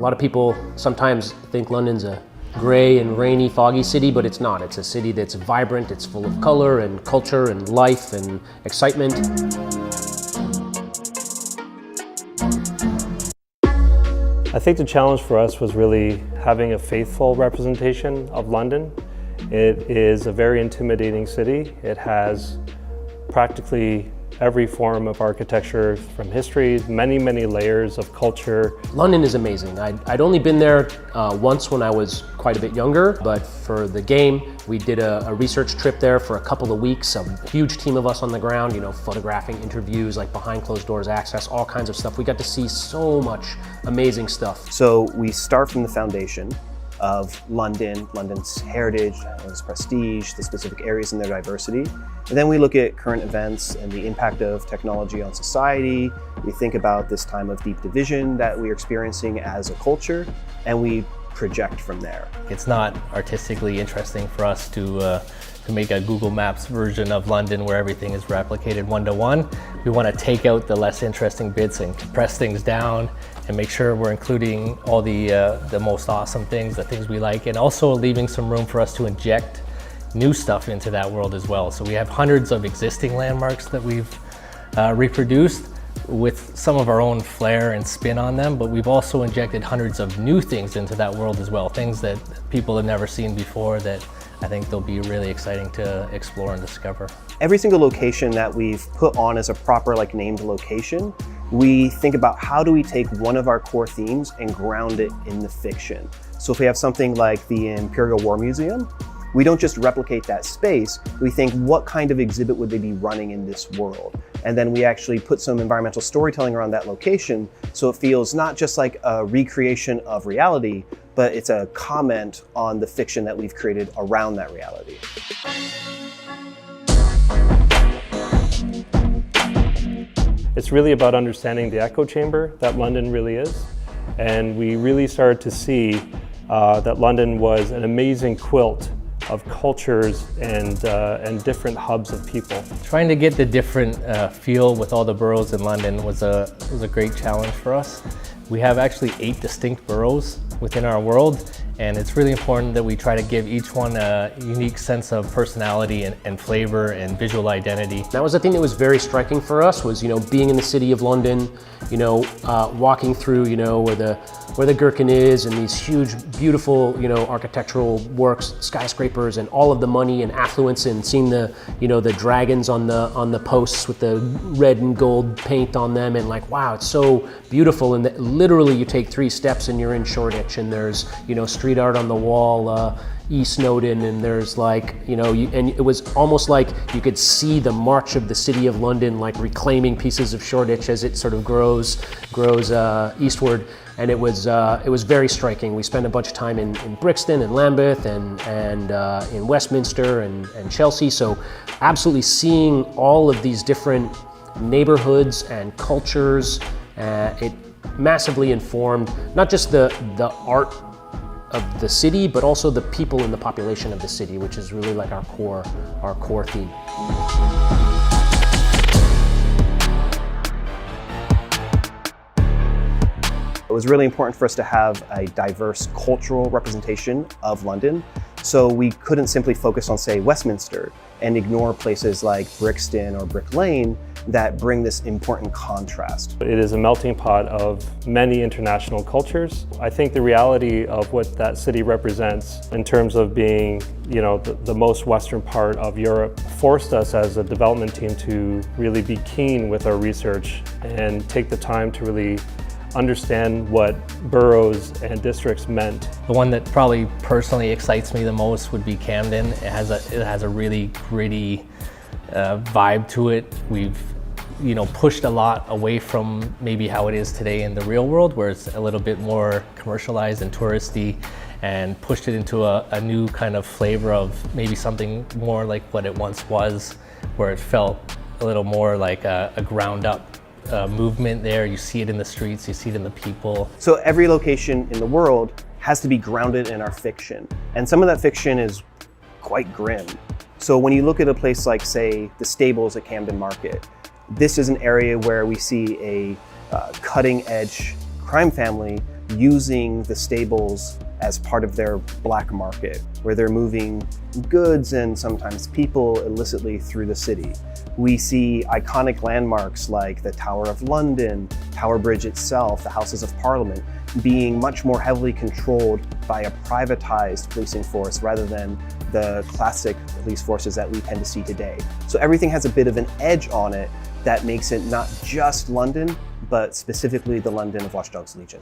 A lot of people sometimes think London's a gray and rainy, foggy city, but it's not. It's a city that's vibrant, it's full of color and culture and life and excitement. I think the challenge for us was really having a faithful representation of London. It is a very intimidating city. It has practically every form of architecture from history, many layers of culture. London is amazing. I'd only been there once when I was quite a bit younger, but for the game, we did a research trip there for a couple of weeks, a huge team of us on the ground, photographing interviews, like behind closed doors access, all kinds of stuff. We got to see so much amazing stuff. So we start from the foundation of London's heritage, its prestige, the specific areas and their diversity. And then we look at current events and the impact of technology on society. We think about this time of deep division that we're experiencing as a culture, and we project from there. It's not artistically interesting for us to make a Google Maps version of London where everything is replicated one-to-one. We want to take out the less interesting bits and compress things down and make sure we're including all the most awesome things, the things we like, and also leaving some room for us to inject new stuff into that world as well. So we have hundreds of existing landmarks that we've reproduced with some of our own flair and spin on them, but we've also injected hundreds of new things into that world as well, things that people have never seen before that I think they'll be really exciting to explore and discover. Every single location that we've put on as a proper named location, we think about how do we take one of our core themes and ground it in the fiction. So if we have something like the Imperial War Museum, we don't just replicate that space, we think what kind of exhibit would they be running in this world? And then we actually put some environmental storytelling around that location so it feels not just like a recreation of reality, but it's a comment on the fiction that we've created around that reality. It's really about understanding the echo chamber that London really is. And we really started to see that London was an amazing quilt of cultures and different hubs of people. Trying to get the different feel with all the boroughs in London was a great challenge for us. We have actually 8 distinct boroughs within our world, and it's really important that we try to give each one a unique sense of personality and flavor and visual identity. That was the thing that was very striking for us was, being in the city of London, walking through, where the Gherkin is and these huge, beautiful, architectural works, skyscrapers, and all of the money and affluence, and seeing the, the dragons on the posts with the red and gold paint on them, and wow, it's so beautiful. And literally, you take 3 steps and you're in Shoreditch, and there's, street art on the wall, East Snowdon, and there's and it was almost like you could see the march of the city of London, reclaiming pieces of Shoreditch as it sort of grows eastward. And it was very striking. We spent a bunch of time in Brixton and Lambeth and in Westminster and Chelsea. So absolutely seeing all of these different neighborhoods and cultures, it massively informed not just the art of the city, but also the people in the population of the city, which is really our core theme. It was really important for us to have a diverse cultural representation of London. So we couldn't simply focus on, say, Westminster and ignore places like Brixton or Brick Lane that bring this important contrast. It is a melting pot of many international cultures. I think the reality of what that city represents in terms of being, the most western part of Europe forced us as a development team to really be keen with our research and take the time to really understand what boroughs and districts meant. The one that probably personally excites me the most would be Camden. It has a really gritty vibe to it. We've pushed a lot away from maybe how it is today in the real world, where it's a little bit more commercialized and touristy, and pushed it into a new kind of flavor of maybe something more like what it once was, where it felt a little more like a ground up movement there. You see it in the streets, you see it in the people. So every location in the world has to be grounded in our fiction. And some of that fiction is quite grim. So when you look at a place like, say, the stables at Camden Market, this is an area where we see a cutting edge crime family using the stables as part of their black market, where they're moving goods and sometimes people illicitly through the city. We see iconic landmarks like the Tower of London, Tower Bridge itself, the Houses of Parliament, being much more heavily controlled by a privatized policing force rather than the classic police forces that we tend to see today. So everything has a bit of an edge on it that makes it not just London, but specifically the London of Watch Dogs Legion.